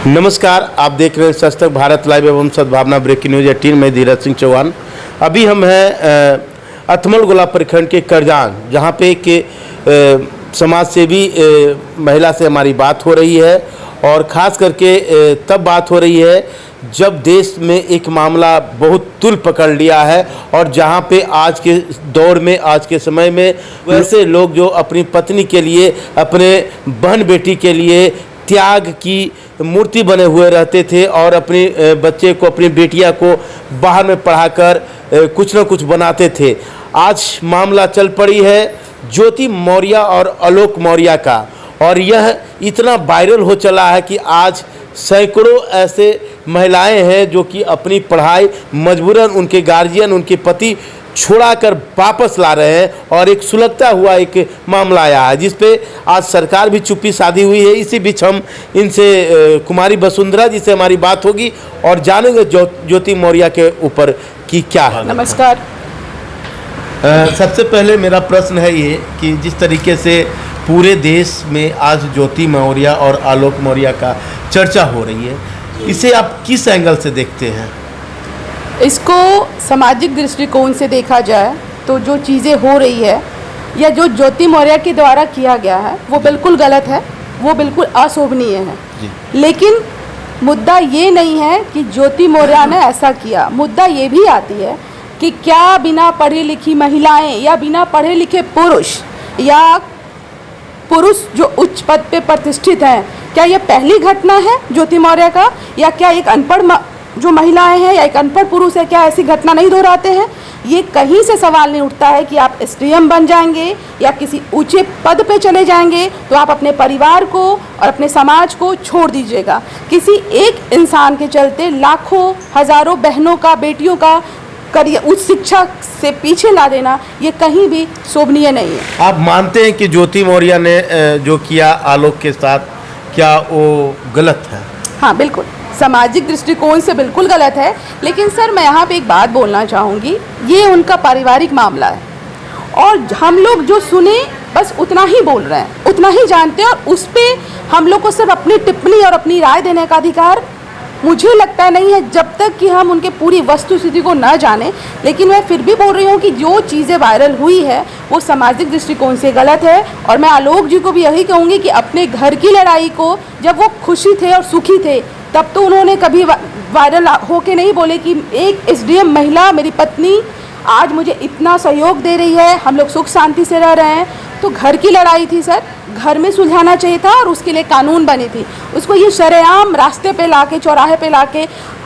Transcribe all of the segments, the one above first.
नमस्कार, आप देख रहे हैं सशक्त भारत लाइव एवं सद्भावना ब्रेकिंग न्यूज 18 में धीरज सिंह चौहान। अभी हम हैं अथमल गोला प्रखंड के करजान, जहां पे एक समाज सेवी महिला से हमारी बात हो रही है और ख़ास करके तब बात हो रही है जब देश में एक मामला बहुत तुल पकड़ लिया है और जहां पे आज के दौर में, आज के समय में वैसे लोग जो अपनी पत्नी के लिए, अपने बहन बेटी के लिए त्याग की मूर्ति बने हुए रहते थे और अपने बच्चे को, अपनी बेटियां को बाहर में पढ़ाकर कुछ न कुछ बनाते थे। आज मामला चल पड़ी है ज्योति मौर्य और आलोक मौर्य का, और यह इतना वायरल हो चला है कि आज सैकड़ों ऐसे महिलाएं हैं जो कि अपनी पढ़ाई मजबूरन उनके गार्जियन, उनके पति छोड़ाकर वापस ला रहे हैं और एक सुलगता हुआ एक मामला आया है जिस पे आज सरकार भी चुप्पी साधी हुई है। इसी बीच हम इनसे कुमारी वसुंधरा जी से हमारी बात होगी और जानेंगे ज्योति मौर्य के ऊपर कि क्या है। नमस्कार। सबसे पहले मेरा प्रश्न है ये कि जिस तरीके से पूरे देश में आज ज्योति मौर्य और आलोक मौर्य का चर्चा हो रही है, इसे आप किस एंगल से देखते हैं? इसको सामाजिक दृष्टिकोण से देखा जाए तो जो चीज़ें हो रही है या जो ज्योति मौर्य के द्वारा किया गया है वो बिल्कुल गलत है, वो बिल्कुल अशोभनीय है। लेकिन मुद्दा ये नहीं है कि ज्योति मौर्य ने ऐसा किया। मुद्दा ये भी आती है कि क्या बिना पढ़ी लिखी महिलाएं या बिना पढ़े लिखे पुरुष या पुरुष जो उच्च पद पे प्रतिष्ठित हैं, क्या ये पहली घटना है ज्योति मौर्य का, या क्या एक अनपढ़ जो महिलाएं हैं या एक अनपढ़ पुरुष है, क्या ऐसी घटना नहीं दोहराते हैं? ये कहीं से सवाल नहीं उठता है कि आप एसडीएम बन जाएंगे या किसी ऊंचे पद पे चले जाएंगे तो आप अपने परिवार को और अपने समाज को छोड़ दीजिएगा। किसी एक इंसान के चलते लाखों हजारों बहनों का, बेटियों का करियर, उच्च शिक्षा से पीछे ला देना, ये कहीं भी शोभनीय नहीं है। आप मानते हैं कि ज्योति मौर्य ने जो किया आलोक के साथ, क्या वो गलत है? हाँ, बिल्कुल सामाजिक दृष्टिकोण से बिल्कुल गलत है। लेकिन सर, मैं यहाँ पे एक बात बोलना चाहूँगी, ये उनका पारिवारिक मामला है और हम लोग जो सुने बस उतना ही बोल रहे हैं, उतना ही जानते हैं, और उस पर हम लोग को सिर्फ अपनी टिप्पणी और अपनी राय देने का अधिकार मुझे लगता नहीं है जब तक कि हम उनके पूरी वस्तुस्थिति को न जाने। लेकिन मैं फिर भी बोल रही हूँ कि जो चीज़ें वायरल हुई है वो सामाजिक दृष्टिकोण से गलत है। और मैं आलोक जी को भी यही कहूँगी कि अपने घर की लड़ाई को, जब वो खुशी थे और सुखी थे, तब तो उन्होंने कभी वायरल होके नहीं बोले कि एक एसडीएम महिला मेरी पत्नी आज मुझे इतना सहयोग दे रही है, हम लोग सुख शांति से रह रहे हैं। तो घर की लड़ाई थी सर, घर में सुलझाना चाहिए था और उसके लिए कानून बनी थी। उसको ये शरेआम रास्ते पे लाके, चौराहे पे लाके,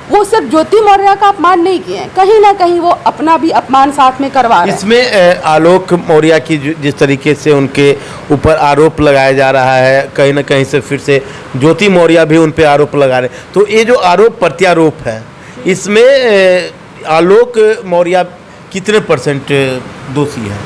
वो सिर्फ ज्योति मौर्य का अपमान नहीं किए, कहीं ना कहीं वो अपना भी अपमान साथ में करवा रहे हैं। इसमें आलोक मौर्य की जिस तरीके से उनके ऊपर आरोप लगाया जा रहा है, कहीं ना कहीं से फिर से ज्योति मौर्य भी उन पे आरोप लगा रहे हैं, तो ये जो आरोप प्रत्यारोप है, इसमें आलोक मौर्य कितने % दोषी है?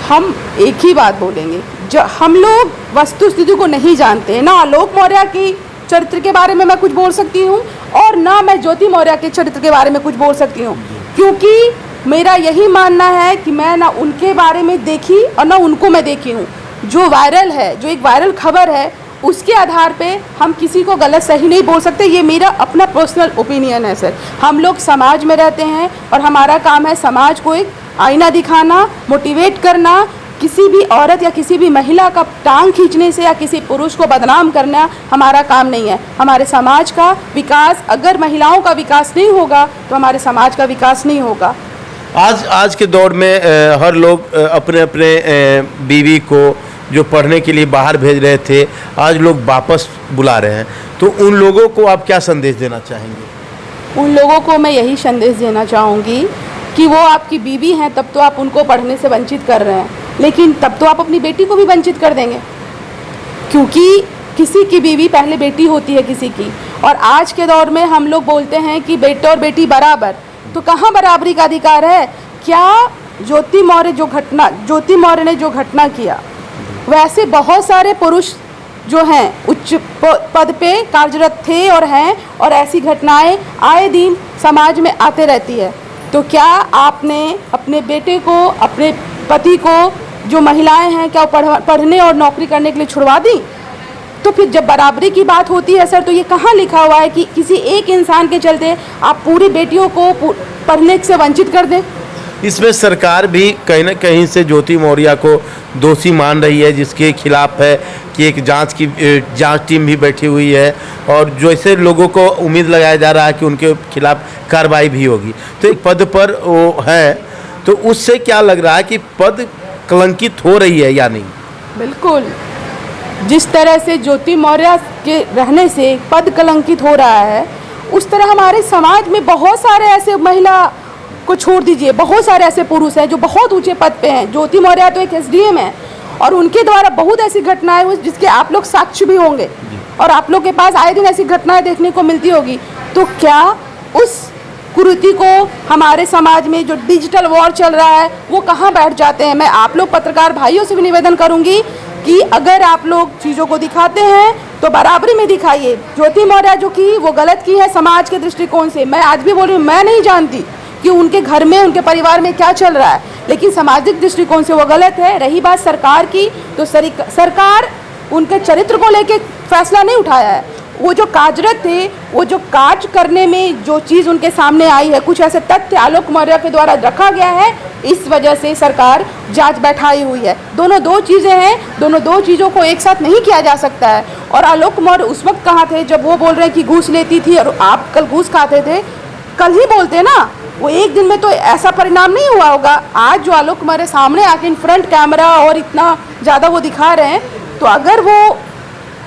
हम एक ही बात बोलेंगे, जो हम लोग वस्तुस्थिति को नहीं जानते हैं। ना आलोक मौर्य की चरित्र के बारे में मैं कुछ बोल सकती हूँ और ना मैं ज्योति मौर्य के चरित्र के बारे में कुछ बोल सकती हूँ, क्योंकि मेरा यही मानना है कि मैं ना उनके बारे में देखी और ना उनको मैं देखी हूँ। जो वायरल है, जो एक वायरल खबर है, उसके आधार पे हम किसी को गलत सही नहीं बोल सकते। ये मेरा अपना पर्सनल ओपिनियन है सर। हम लोग समाज में रहते हैं और हमारा काम है समाज को एक आईना दिखाना, मोटिवेट करना। किसी भी औरत या किसी भी महिला का टांग खींचने से या किसी पुरुष को बदनाम करना हमारा काम नहीं है। हमारे समाज का विकास, अगर महिलाओं का विकास नहीं होगा तो हमारे समाज का विकास नहीं होगा। आज के दौर में हर लोग अपने अपने बीवी को जो पढ़ने के लिए बाहर भेज रहे थे, आज लोग वापस बुला रहे हैं, तो उन लोगों को आप क्या संदेश देना चाहेंगे? उन लोगों को मैं यही संदेश देना चाहूँगी कि वो आपकी बीवी हैं, तब तो आप उनको पढ़ने से वंचित कर रहे हैं, लेकिन तब तो आप अपनी बेटी को भी वंचित कर देंगे, क्योंकि किसी की बीवी पहले बेटी होती है किसी की। और आज के दौर में हम लोग बोलते हैं कि बेटे और बेटी बराबर, तो कहाँ बराबरी का अधिकार है? क्या ज्योति मौर्य ने जो घटना किया, वैसे बहुत सारे पुरुष जो हैं उच्च पद पे कार्यरत थे और हैं, और ऐसी घटनाएं आए दिन समाज में आते रहती है। तो क्या आपने अपने बेटे को, अपने पति को, जो महिलाएं हैं, क्या पढ़ने और नौकरी करने के लिए छुड़वा दी? तो फिर जब बराबरी की बात होती है सर, तो ये कहाँ लिखा हुआ है कि किसी एक इंसान के चलते आप पूरी बेटियों को पढ़ने से वंचित कर दें? इसमें सरकार भी कहीं ना कहीं से ज्योति मौर्य को दोषी मान रही है, जिसके खिलाफ है कि एक जांच टीम भी बैठी हुई है और जैसे लोगों को उम्मीद लगाया जा रहा है कि उनके खिलाफ कार्रवाई भी होगी। तो एक पद पर वो है, तो उससे क्या लग रहा है कि पद कलंकित हो रही है या नहीं? बिल्कुल, जिस तरह से ज्योति मौर्य के रहने से पद कलंकित हो रहा है, उस तरह हमारे समाज में बहुत सारे ऐसे महिला को छोड़ दीजिए, बहुत सारे ऐसे पुरुष हैं जो बहुत ऊंचे पद पे हैं। ज्योति मौर्य तो एक एसडीएम है और उनके द्वारा बहुत ऐसी घटनाएं हुई जिसके आप लोग साक्ष्य भी होंगे और आप लोग के पास आए दिन ऐसी घटनाएं देखने को मिलती होगी। तो क्या उस कुरीति को हमारे समाज में जो डिजिटल वॉर चल रहा है वो कहाँ बैठ जाते हैं? मैं आप लोग पत्रकार भाइयों से भी निवेदन करूंगी कि अगर आप लोग चीज़ों को दिखाते हैं तो बराबरी में दिखाइए। ज्योति मौर्य जो की वो गलत की है समाज के दृष्टिकोण से, मैं आज भी बोल रही हूँ, मैं नहीं जानती कि उनके घर में उनके परिवार में क्या चल रहा है, लेकिन सामाजिक दृष्टिकोण से वो गलत है। रही बात सरकार की, तो सरकार उनके चरित्र को लेके फैसला नहीं उठाया है। वो जो कार्यरत थे, वो जो कार्य करने में जो चीज़ उनके सामने आई है, कुछ ऐसे तथ्य आलोक मौर्य के द्वारा रखा गया है, इस वजह से सरकार जांच बैठाई हुई है। दोनों दो चीज़ें हैं, दोनों दो चीज़ों को एक साथ नहीं किया जा सकता है। और आलोक मौर्य उस वक्त कहाँ थे जब वो बोल रहे हैं कि घूस लेती थी और आप कल घूस खाते थे? कल ही बोलते ना, वो एक दिन में तो ऐसा परिणाम नहीं हुआ होगा। आज जो आलोक मौर्य सामने आके इन फ्रंट कैमरा और इतना ज़्यादा वो दिखा रहे हैं, तो अगर वो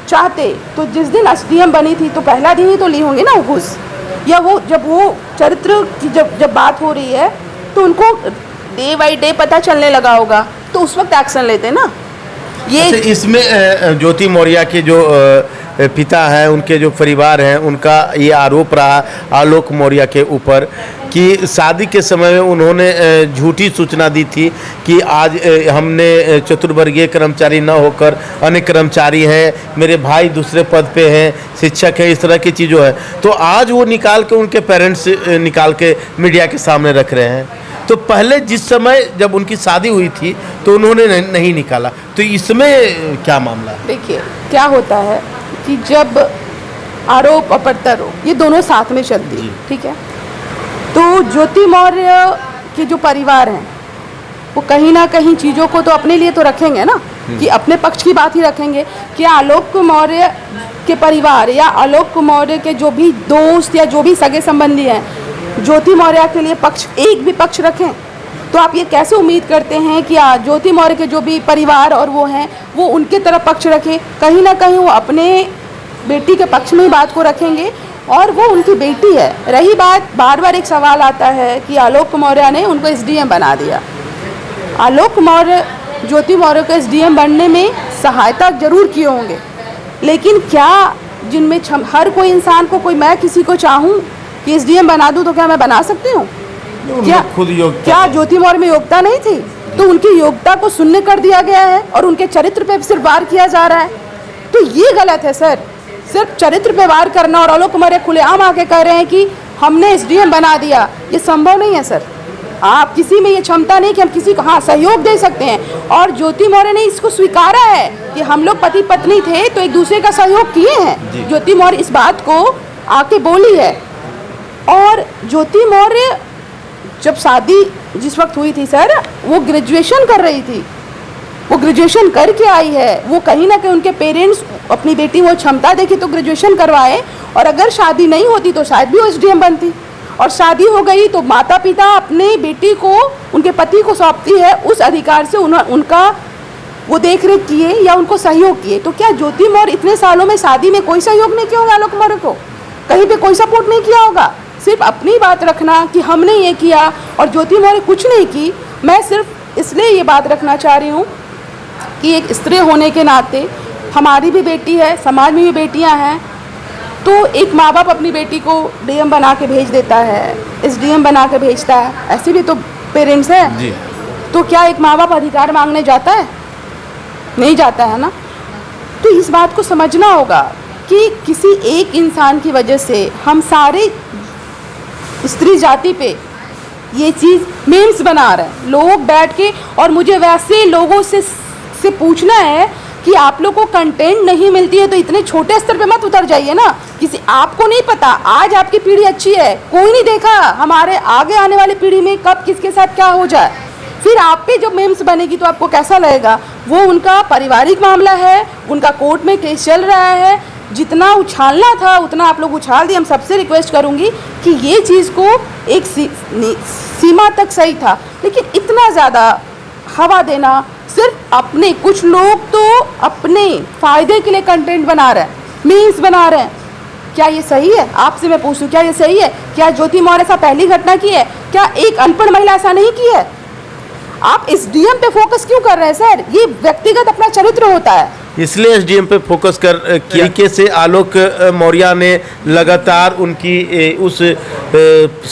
चाहते तो जिस दिन एसडीएम बनी थी तो पहला दिन ही तो ली होंगी ना वो घूस, या वो जब वो चरित्र की जब बात हो रही है तो उनको डे बाई डे पता चलने लगा होगा, तो उस वक्त एक्शन लेते ना। ये अच्छा, इसमें ज्योति मौर्य के जो पिता हैं, उनके जो परिवार हैं, उनका ये आरोप रहा आलोक मौर्य के ऊपर कि शादी के समय में उन्होंने झूठी सूचना दी थी कि आज हमने चतुर्वर्गीय कर्मचारी न होकर अन्य कर्मचारी हैं, मेरे भाई दूसरे पद पे हैं, शिक्षक है, इस तरह की चीज़ों है। तो आज वो निकाल के उनके पेरेंट्स निकाल के मीडिया के सामने रख रहे हैं। तो पहले जिस समय जब उनकी शादी हुई थी तो उन्होंने नहीं निकाला, तो इसमें क्या मामला है? देखिए क्या होता है कि जब आरोप और प्रत्यारोप ये दोनों साथ में चलती है, ठीक है, तो ज्योति मौर्य के जो परिवार हैं वो कहीं ना कहीं चीज़ों को तो अपने लिए तो रखेंगे ना, कि अपने पक्ष की बात ही रखेंगे। क्या आलोक मौर्य के परिवार या आलोक मौर्य के जो भी दोस्त या जो भी सगे संबंधी हैं ज्योति मौर्य के लिए पक्ष, एक भी पक्ष रखें? तो आप ये कैसे उम्मीद करते हैं कि ज्योति मौर्य के जो भी परिवार और वो हैं वो उनके तरफ पक्ष रखें? कहीं ना कहीं वो अपने बेटी के पक्ष में ही बात को रखेंगे और वो उनकी बेटी है। रही बात, बार बार एक सवाल आता है कि आलोक मौर्य ने उनको एसडीएम बना दिया। आलोक मौर्य ज्योति मौर्य को एसडीएम बनने में सहायता जरूर किए होंगे, लेकिन क्या जिनमें हर कोई इंसान को, कोई मैं किसी को चाहूँ कि एसडीएम बना दूँ तो क्या मैं बना सकती हूँ? क्या ज्योति मौर्य में योग्यता नहीं थी? तो उनकी योग्यता को शून्य कर दिया गया है और उनके चरित्र पे सिर्फ वार किया जा रहा है, तो ये गलत है सर। सिर्फ चरित्र पे वार करना और आलोक मौर्य खुलेआम आके कह रहे हैं कि हमने एसडीएम बना दिया, ये संभव नहीं है सर। आप किसी में ये क्षमता नहीं कि हम किसी को हाँ सहयोग दे सकते हैं, और ज्योति मौर्य ने इसको स्वीकारा है कि हम लोग पति पत्नी थे तो एक दूसरे का सहयोग किए हैं। ज्योति मौर्य इस बात को आके बोली है। और ज्योति मौर्य जब शादी जिस वक्त हुई थी सर, वो ग्रेजुएशन कर रही थी, वो ग्रेजुएशन करके आई है। वो कहीं ना कहीं उनके पेरेंट्स अपनी बेटी वो क्षमता देखी तो ग्रेजुएशन करवाए, और अगर शादी नहीं होती तो शायद भी वो एसडीएम बनती, और शादी हो गई तो माता पिता अपने बेटी को उनके पति को सौंपती है, उस अधिकार से उनका वो देख रेख किए या उनको सहयोग किए। तो क्या ज्योति मौर्य इतने सालों में शादी में कोई सहयोग नहीं किया होगा? आलोक मौर्य को कहीं पे कोई सपोर्ट नहीं किया होगा? सिर्फ अपनी बात रखना कि हमने ये किया और ज्योति मौर्य कुछ नहीं की। मैं सिर्फ इसलिए ये बात रखना चाह रही हूँ कि एक स्त्री होने के नाते हमारी भी बेटी है, समाज में भी बेटियाँ हैं, तो एक माँ बाप अपनी बेटी को डीएम बना के भेज देता है, एसडीएम बना के भेजता है, ऐसे भी तो पेरेंट्स हैं। तो क्या एक माँ बाप अधिकार मांगने जाता है? नहीं जाता है ना। तो इस बात को समझना होगा कि किसी एक इंसान की वजह से हम सारे स्त्री जाति पे ये चीज़ मीम्स बना रहे हैं लोग बैठ के। और मुझे वैसे लोगों से पूछना है कि आप लोग को कंटेंट नहीं मिलती है तो इतने छोटे स्तर पे मत उतर जाइए ना। किसी आपको नहीं पता, आज आपकी पीढ़ी अच्छी है, कोई नहीं देखा हमारे आगे आने वाली पीढ़ी में कब किसके साथ क्या हो जाए, फिर आप पे जो मेम्स बनेगी तो आपको कैसा लगेगा। वो उनका पारिवारिक मामला है, उनका कोर्ट में केस चल रहा है, जितना उछालना था उतना आप लोग उछाल दिए। हम सबसे रिक्वेस्ट करूंगी कि ये चीज़ को एक सीमा तक सही था, लेकिन इतना ज़्यादा हवा देना, सिर्फ अपने कुछ लोग तो अपने फ़ायदे के लिए कंटेंट बना रहे हैं, मीम्स बना रहे हैं। क्या ये सही है? आपसे मैं पूछूं, क्या ये सही है? क्या ज्योति मौर्य ऐसा पहली घटना की है? क्या एक अनपढ़ महिला ऐसा नहीं की है? आप एसडीएम पे फोकस क्यों कर रहे हैं सर? ये व्यक्तिगत अपना चरित्र होता है, इसलिए एसडीएम पे फोकस कर तरीके से आलोक मौर्य ने लगातार उनकी उस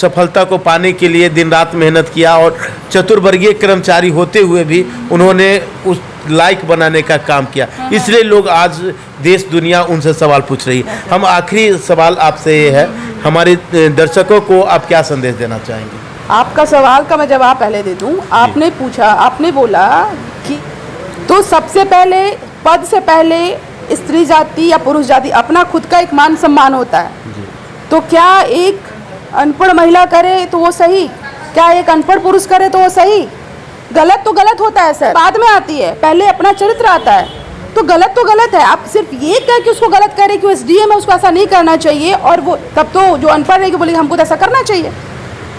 सफलता को पाने के लिए दिन रात मेहनत किया और चतुर्वर्गीय कर्मचारी होते हुए भी उन्होंने उस लाइक बनाने का काम किया। इसलिए लोग आज देश दुनिया उनसे सवाल पूछ रही है। हम आखिरी सवाल आपसे ये है, हमारे दर्शकों को आप क्या संदेश देना चाहेंगे? आपका सवाल का मैं जवाब पहले दे दूं। आपने पूछा, आपने बोला कि तो सबसे पहले पद से पहले स्त्री जाति या पुरुष जाति अपना खुद का एक मान सम्मान होता है। तो क्या एक अनपढ़ महिला करे तो वो सही? क्या एक अनपढ़ पुरुष करे तो वो सही? गलत तो गलत होता है सर, बाद में आती है, पहले अपना चरित्र आता है। तो गलत है। आप सिर्फ ये कह कि उसको गलत करे कि वो एसडीएम है, उसको ऐसा नहीं करना चाहिए, और वो तब तो जो अनपढ़ रहेगी बोलेगी हमको तो ऐसा करना चाहिए,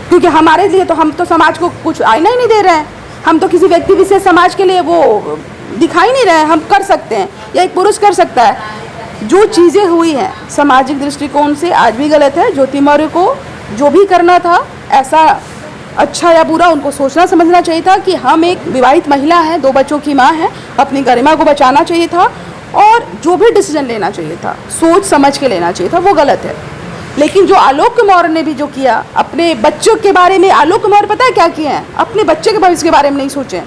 क्योंकि हमारे लिए तो हम तो समाज को कुछ आईना ही नहीं दे रहे हैं, हम तो किसी व्यक्ति विशेष समाज के लिए वो दिखाई नहीं रहे हैं, हम कर सकते हैं या एक पुरुष कर सकता है। जो चीज़ें हुई हैं सामाजिक दृष्टिकोण से आज भी गलत है। ज्योति मौर्य को जो भी करना था, ऐसा अच्छा या बुरा उनको सोचना समझना चाहिए था कि हम एक विवाहित महिला हैं, 2 बच्चों की माँ हैं, अपनी गरिमा को बचाना चाहिए था, और जो भी डिसीजन लेना चाहिए था सोच समझ के लेना चाहिए था, वो गलत है। लेकिन जो आलोक मौर्य ने भी जो किया अपने बच्चों के बारे में, आलोक मौर्य पता है क्या किए हैं? अपने बच्चे के भविष्य के बारे में नहीं सोचे।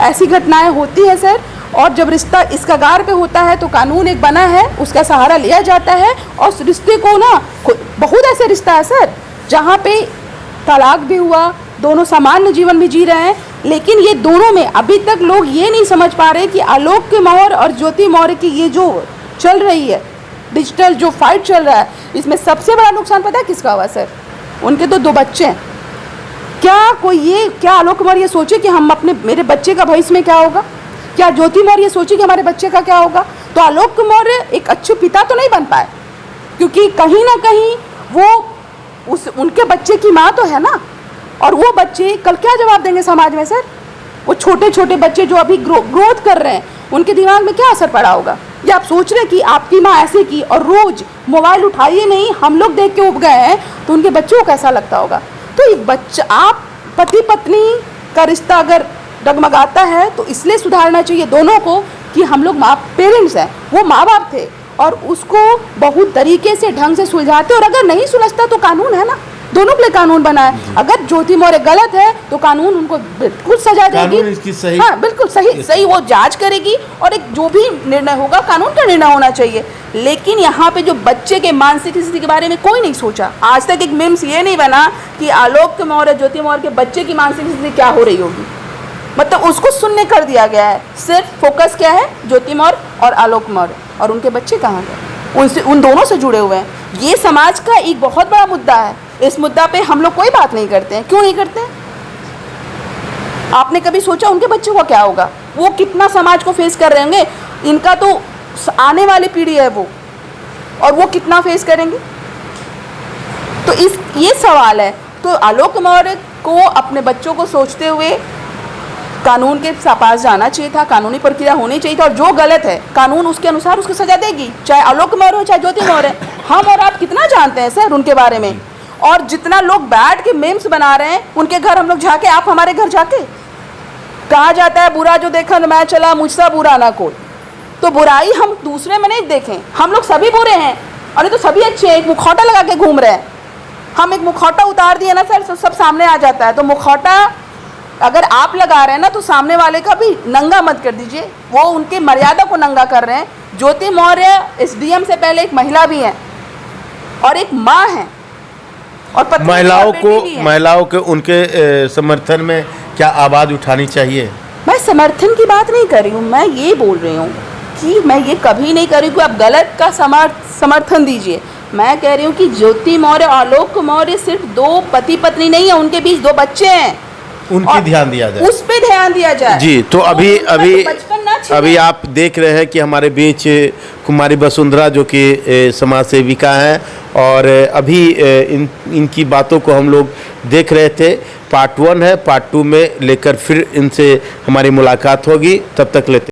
ऐसी घटनाएं होती है सर, और जब रिश्ता इस कगार पे होता है तो कानून एक बना है, उसका सहारा लिया जाता है, और उस रिश्ते को ना, बहुत ऐसे रिश्ता है सर जहाँ पे तलाक भी हुआ, दोनों सामान्य जीवन भी जी रहे हैं, लेकिन ये दोनों में अभी तक लोग ये नहीं समझ पा रहे कि आलोक मौर्य और ज्योति मौर्य की ये जो चल रही है डिजिटल जो फाइट चल रहा है, इसमें सबसे बड़ा नुकसान पता है किसका हुआ सर? उनके तो 2 बच्चे हैं। क्या आलोक मौर्य ये सोचे कि हम मेरे बच्चे का भविष्य में क्या होगा? क्या ज्योति मौर्य ये सोचे कि हमारे बच्चे का क्या होगा? तो आलोक मौर्य एक अच्छे पिता तो नहीं बन पाए, क्योंकि कहीं ना कहीं वो उनके बच्चे की माँ तो है ना, और वो बच्चे कल क्या जवाब देंगे समाज में सर? वो छोटे छोटे बच्चे जो अभी ग्रोथ कर रहे हैं, उनके दिमाग में क्या असर पड़ा होगा? या आप सोच रहे कि आपकी माँ ऐसे की और रोज मोबाइल उठाइए नहीं, हम लोग देख के उब गए हैं, तो उनके बच्चों को कैसा लगता होगा? तो ये बच्चा, आप पति पत्नी का रिश्ता अगर डगमगाता है तो इसलिए सुधारना चाहिए दोनों को कि हम लोग पेरेंट्स हैं, वो माँ बाप थे, और उसको बहुत तरीके से ढंग से सुलझाते, और अगर नहीं सुलझता तो कानून है ना, दोनों के लिए कानून बना है। अगर ज्योति मौर्य गलत है तो कानून उनको बिल्कुल सजा देगी, इसकी सही, हाँ बिल्कुल सही वो जांच करेगी, और एक जो भी निर्णय होगा कानून का निर्णय होना चाहिए। लेकिन यहाँ पे जो बच्चे के मानसिक स्थिति के बारे में कोई नहीं सोचा। आज तक एक मीम्स ये नहीं बना कि आलोक मौर्य ज्योति मौर्य के बच्चे की मानसिक स्थिति क्या हो रही होगी, मतलब उसको शून्य कर दिया गया है। सिर्फ फोकस क्या है? ज्योति मौर्य और आलोक मौर्य, और उनके बच्चे कहाँ गए? उन दोनों से जुड़े हुए हैं। ये समाज का एक बहुत बड़ा मुद्दा है। इस मुद्दा पे हम लोग कोई बात नहीं करते हैं। क्यों नहीं करते हैं? आपने कभी सोचा उनके बच्चों का क्या होगा? वो कितना समाज को फेस कर रहे होंगे? इनका तो आने वाली पीढ़ी है वो, और वो कितना फेस करेंगे? तो ये सवाल है। तो आलोक मौर्य को अपने बच्चों को सोचते हुए कानून के पास जाना चाहिए था, कानूनी प्रक्रिया होनी चाहिए था, और जो गलत है कानून उसके अनुसार उसको सजा देगी, चाहे आलोक मौर्य हो चाहे ज्योति मौर्य। हम और आप कितना जानते हैं सर उनके बारे में? और जितना लोग बैठ के मेम्स बना रहे हैं, उनके घर हम लोग जाके, आप हमारे घर जाके, कहा जाता है बुरा जो देखा मैं चला मुझसे बुरा ना कोई। तो बुराई हम दूसरे में नहीं देखें, हम लोग सभी बुरे हैं, और ये तो सभी अच्छे हैं। एक मुखौटा लगा के घूम रहे हैं, हम एक मुखौटा उतार दिए ना सर, सब सामने आ जाता है। तो मुखौटा अगर आप लगा रहे हैं ना, तो सामने वाले का भी नंगा मत कर दीजिए, वो उनके मर्यादा को नंगा कर रहे हैं। ज्योति मौर्य एसडीएम से पहले एक महिला भी है और एक माँ है, और महिलाओं को उनके समर्थन में क्या आवाज़ उठानी चाहिए? मैं समर्थन की बात नहीं कर रही हूँ, मैं ये बोल रही हूँ कि मैं ये कभी नहीं कर रही हूँ कि आप गलत का समर्थन दीजिए। मैं कह रही हूँ कि ज्योति मौर्य और आलोक मौर्य सिर्फ दो पति पत्नी नहीं है, उनके बीच दो बच्चे हैं, उनकी ध्यान दिया जाए, उस पे ध्यान दिया जाए। जी। तो अभी उनका अभी बचपन ना छीने। अभी आप देख रहे हैं कि हमारे बीच कुमारी वसुंधरा जो कि समाज सेविका हैं, और अभी इनकी बातों को हम लोग देख रहे थे। पार्ट 1 है, पार्ट 2 में लेकर फिर इनसे हमारी मुलाकात होगी। तब तक लेते